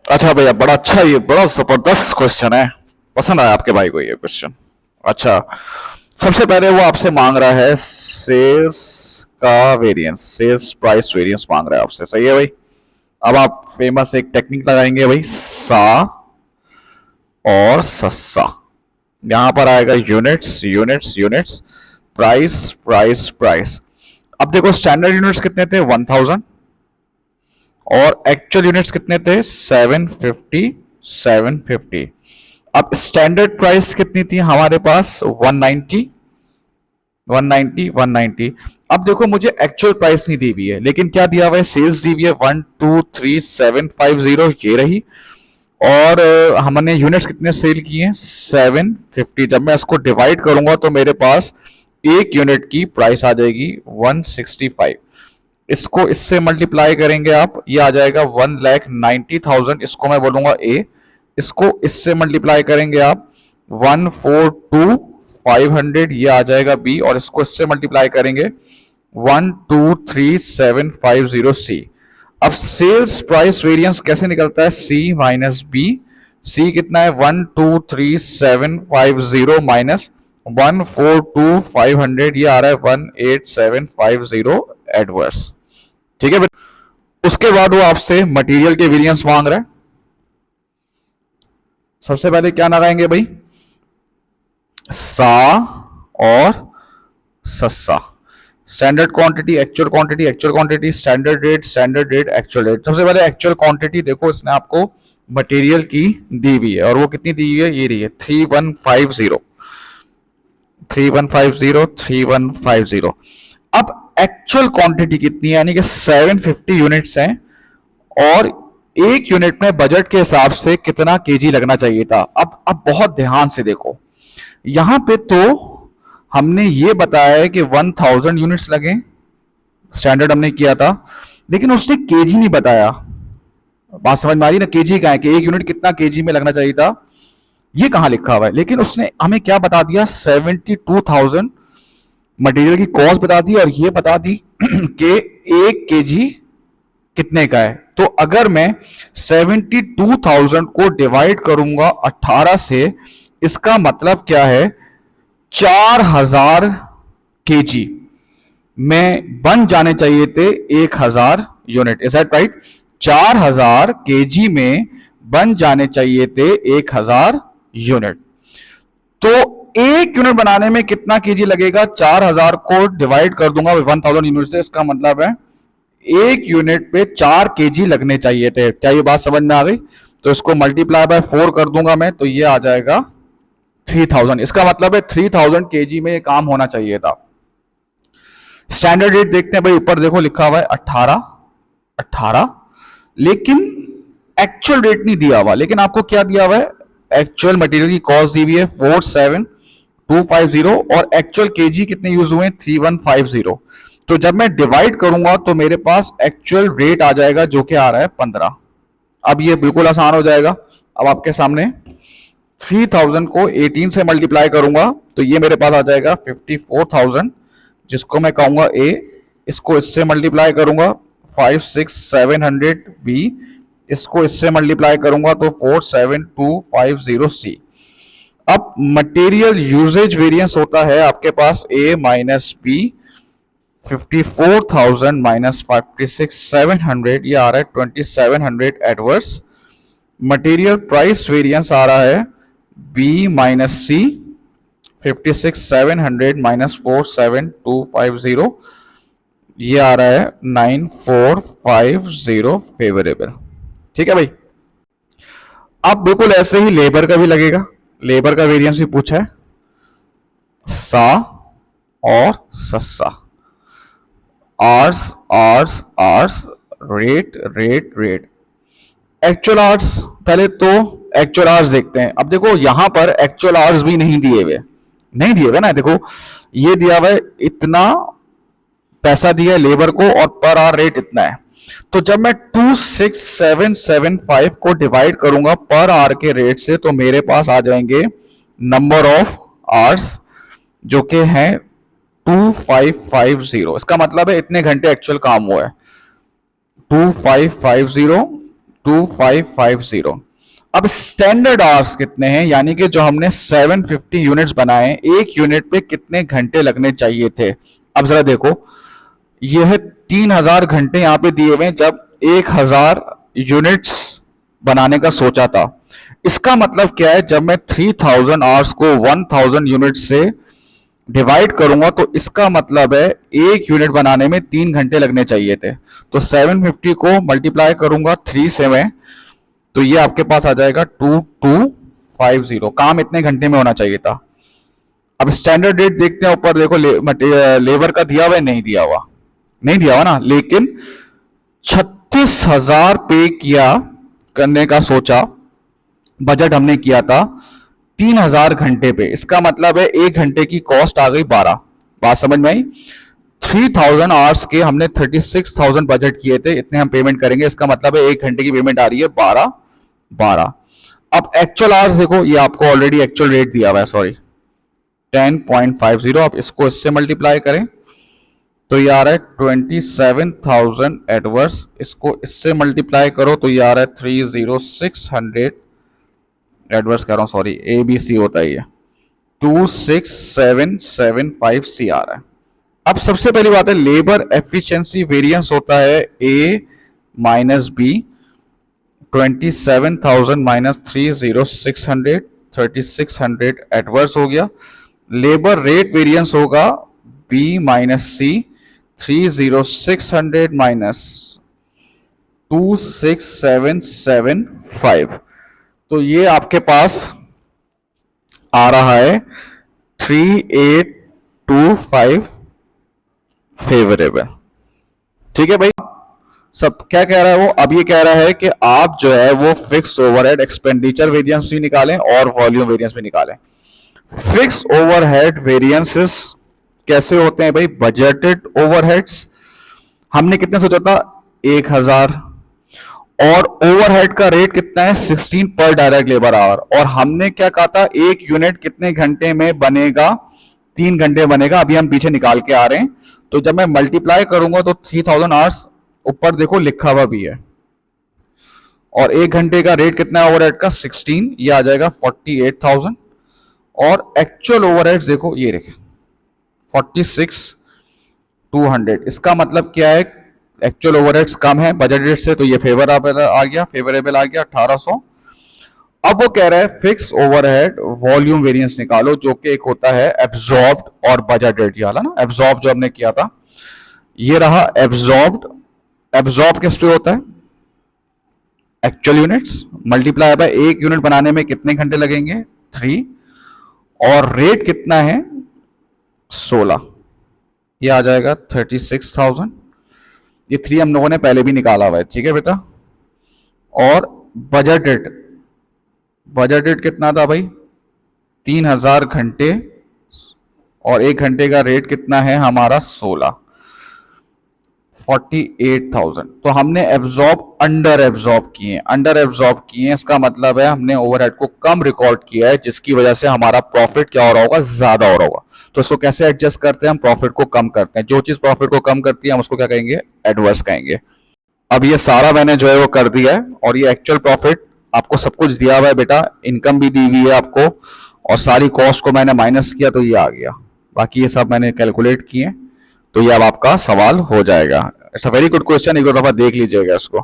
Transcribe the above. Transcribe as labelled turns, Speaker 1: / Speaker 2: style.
Speaker 1: अच्छा भैया, बड़ा अच्छा, ये बड़ा जबरदस्त क्वेश्चन है। पसंद आया आपके भाई को ये क्वेश्चन। अच्छा, सबसे पहले वो आपसे मांग रहा है सेल्स का वेरिएंस, सेल्स प्राइस वेरिएंस मांग रहा है आपसे, सही है भाई। अब आप फेमस एक टेक्निक लगाएंगे भाई, सा और सस्सा। यहां पर आएगा units units units, price price price. अब देखो स्टैंडर्ड यूनिट्स कितने थे, 1000, और एक्चुअल यूनिट्स कितने थे, 750 750। अब स्टैंडर्ड प्राइस कितनी थी हमारे पास, 190 190 190। अब देखो मुझे एक्चुअल प्राइस नहीं दी हुई है, लेकिन क्या दिया हुआ है, सेल्स दी हुई है 123750, ये रही। और हमने यूनिट्स कितने सेल किए हैं, 750। जब मैं इसको डिवाइड करूंगा तो मेरे पास एक यूनिट की प्राइस आ जाएगी 165। इसको इससे मल्टीप्लाई करेंगे आप, ये आ जाएगा 1,90,000, इसको मैं बोलूंगा ए। इसको इससे मल्टीप्लाई करेंगे आप, 142,500, ये आ जाएगा बी। और इसको इससे मल्टीप्लाई करेंगे 123,750 सी। अब सेल्स प्राइस वेरिएंस कैसे निकलता है, सी माइनस बी। सी कितना है, 123,750 माइनस 142,500, ये आ रहा है 18750 एडवर्स। ठीक है। उसके बाद वो आपसे मटेरियल के वेरिएंस मांग रहा है। सबसे पहले क्या लगाएंगे भाई, सा और सस्सा। Standard quantity, actual quantity, actual quantity, standard rate, standard rate, actual rate. सबसे पहले एक्चुअल क्वांटिटी देखो, इसने आपको मटेरियल की दी हुई है, और वो कितनी दी हुई है, ये रही है 3150 3150 3150। अब एक्चुअल क्वांटिटी कितनी है, यानी कि 750 यूनिट्स हैं, और एक यूनिट में बजट के हिसाब से कितना केजी लगना चाहिए था। अब बहुत ध्यान से देखो, यहां पे तो हमने ये बताया है कि 1000 यूनिट्स लगे, स्टैंडर्ड हमने किया था, लेकिन उसने केजी नहीं बताया। बात समझ में आ रही ना, केजी का है कि एक यूनिट कितना केजी में लगना चाहिए था, ये कहां लिखा हुआ है। लेकिन उसने हमें क्या बता दिया, 72,000 मटेरियल की कॉस्ट बता दी, और ये बता दी कि एक केजी कितने का है। तो अगर मैं 72,000 को डिवाइड करूंगा 18 से, इसका मतलब क्या है, 4000 केजी में बन जाने चाहिए थे 1000 unit. Is that right? 4000 KG में बन जाने चाहिए थे 1000 यूनिट। तो एक यूनिट बनाने में कितना केजी लगेगा, 4000 को डिवाइड कर दूंगा 1000 यूनिट से, इसका मतलब है एक यूनिट पे 4 केजी लगने चाहिए थे। क्या ये बात समझ में आ गई? तो इसको मल्टीप्लाई बाय 4 कर दूंगा मैं, तो ये आ जाएगा 3000। इसका मतलब है 3000 केजी में ये काम होना चाहिए था। स्टैंडर्ड रेट देखते हैं भाई, ऊपर देखो लिखा हुआ है 18 18, लेकिन एक्चुअल रेट नहीं दिया हुआ। लेकिन आपको क्या दिया हुआ है, एक्चुअल मटेरियल की कॉस्ट दी हुई है 47250, और एक्चुअल केजी कितने यूज हुए, 3150। तो जब मैं डिवाइड करूंगा तो मेरे पास एक्चुअल रेट आ जाएगा, जो कि आ रहा है 15। अब ये बिल्कुल आसान हो जाएगा। अब आपके सामने 3000 को 18 से मल्टीप्लाई करूंगा तो ये मेरे पास आ जाएगा 54,000, जिसको मैं कहूंगा ए। इसको इससे मल्टीप्लाई करूंगा 56700 बी। इसको इससे मल्टीप्लाई करूंगा तो 47250 सी। अब मटेरियल यूजेज वेरिएंस होता है आपके पास ए माइनस बी, 54,000 माइनस 56,700, ये आ रहा है 2700 एडवर्स। मटेरियल प्राइस वेरिएंस आ रहा है बी माइनस सी, 56,700 माइनस 47250, ये आ रहा है 9450 फेवरेबल। ठीक है भाई। अब बिल्कुल ऐसे ही लेबर का भी लगेगा, लेबर का वेरिएंस भी पूछा है, सा और सस्सा, hours hours hours, rate rate rate. Actual hours, पहले तो एक्चुअल आवर्स देखते हैं। अब देखो यहां पर एक्चुअल आवर्स भी नहीं दिए हुए, नहीं दिए हुए ना। देखो ये दिया हुआ है, इतना पैसा दिया है लेबर को, और पर आवर रेट इतना है। तो जब मैं 26775 को डिवाइड करूंगा पर आवर के रेट से, तो मेरे पास आ जाएंगे नंबर ऑफ आवर्स, जो कि हैं 2550। इसका मतलब है इतने घंटे एक्चुअल काम हुआ है, 2550 2550। अब स्टैंडर्ड आवर्स कितने हैं, यानी कि जो हमने 750 यूनिट्स बनाए, एक यूनिट पे कितने घंटे लगने चाहिए थे। अब जरा देखो, यह 3000 घंटे यहाँ पे दिए हुए हैं जब 1000 यूनिट्स बनाने का सोचा था। इसका मतलब क्या है, जब मैं 3000 आवर्स को 1000 यूनिट से डिवाइड करूंगा तो इसका मतलब है एक यूनिट बनाने में 3 घंटे लगने चाहिए थे। तो 750 को मल्टीप्लाई करूंगा 3 से मैं, तो ये आपके पास आ जाएगा 2250। काम इतने घंटे में होना चाहिए था। अब स्टैंडर्ड रेट देखते हैं, ऊपर देखो लेबर का दिया हुआ है, नहीं दिया हुआ, नहीं दिया हुआ ना, लेकिन 36,000 पे किया करने का सोचा, बजट हमने किया था 3000 घंटे पे। इसका मतलब है एक घंटे की कॉस्ट आ गई 12। बात समझ में आई। 3000 आवर्स के हमने 36,000 बजट किए थे, इतने हम पेमेंट करेंगे। इसका मतलब है एक घंटे की पेमेंट आ रही है 12। अब एक्चुअल आवर्स देखो, ये आपको ऑलरेडी एक्चुअल रेट दिया हुआ है, सॉरी 10.50। आप इसको इससे मल्टीप्लाई करें तो ये आ रहा है 27,000 एडवर्स। इसको इससे मल्टीप्लाई करो तो ये आ रहा है 30600 एडवर्स कह रहा हूं, सॉरी ABC होता है ये 26775 C आ रहा है। अब सबसे पहली बात है, लेबर एफिशिएंसी वेरिएंस होता है A minus B। 27,000 minus 30600, 3600 adverse हो गया। लेबर रेट वेरिएंस होगा B माइनस C, 30600 माइनस 26775। तो ये आपके पास आ रहा है 3825 फेवरेबल। ठीक है भाई, सब क्या कह रहा है वो, अब ये कह रहा है कि आप जो है वो फिक्स ओवरहेड एक्सपेंडिचर वेरिएंस भी निकालें और वॉल्यूम वेरिएंस भी निकालें। फिक्स ओवरहेड वेरिएंसेस कैसे होते हैं भाई, बजटेड ओवरहेड्स हमने कितने सोचा था 1000, और ओवरहेड का रेट कितना है 16 पर डायरेक्ट लेबर आवर, और हमने क्या कहा था एक यूनिट कितने घंटे में बनेगा, 3 घंटे बनेगा। अभी हम पीछे निकाल के आ रहे हैं, तो जब मैं मल्टीप्लाई करूंगा तो 3000 आवर्स ऊपर देखो लिखा हुआ भी है, और एक घंटे का रेट कितना है ओवरहेड का 16, ये आ जाएगा 48,000। और एक्चुअल ओवरहेड्स देखो ये रखे 46,200। इसका मतलब क्या है, एक्चुअल ओवरहेड्स कम है बजट रेट से, तो ये फेवरेबल आ गया 1800। अब वो कह रहा है फिक्स ओवरहेड वॉल्यूम वेरिएंस निकालो, जो कि एक होता है एब्जॉर्ब्ड और बजट रेट। ये वाला ना एब्जॉर्ब जो हमने किया था, ये रहा एब्जॉर्ब्ड। एब्जॉर्ब किस पे होता है, एक्चुअल यूनिट्स मल्टीप्लाई बाय एक यूनिट बनाने में कितने घंटे लगेंगे 3, और रेट कितना है 16, ये आ जाएगा 36,000। ये 3 हम लोगों ने पहले भी निकाला हुआ है, ठीक है बेटा। और बजट रेट कितना था भाई 3000 घंटे, और एक घंटे का रेट कितना है हमारा 16, 48,000। तो हमने अंडर एब्जॉर्ब किए हैं। इसका मतलब है हमने ओवरहेड को कम रिकॉर्ड किया है, जिसकी वजह से हमारा प्रॉफिट क्या हो रहा होगा, ज्यादा हो रहा होगा। तो इसको कैसे एडजस्ट करते हैं, हम प्रॉफिट को कम करते हैं। जो चीज प्रॉफिट को कम करती है हम उसको क्या कहेंगे, एडवर्स कहेंगे। अब ये सारा मैंने जो है वो कर दिया है, और ये एक्चुअल प्रॉफिट आपको सब कुछ दिया हुआ है बेटा, इनकम भी दी हुई है आपको, और सारी कॉस्ट को मैंने माइनस किया तो ये आ गया। बाकी ये सब मैंने कैलकुलेट किए, तो ये अब आपका सवाल हो जाएगा। It's a very good question, एक दो दफा देख लीजिएगा इसको।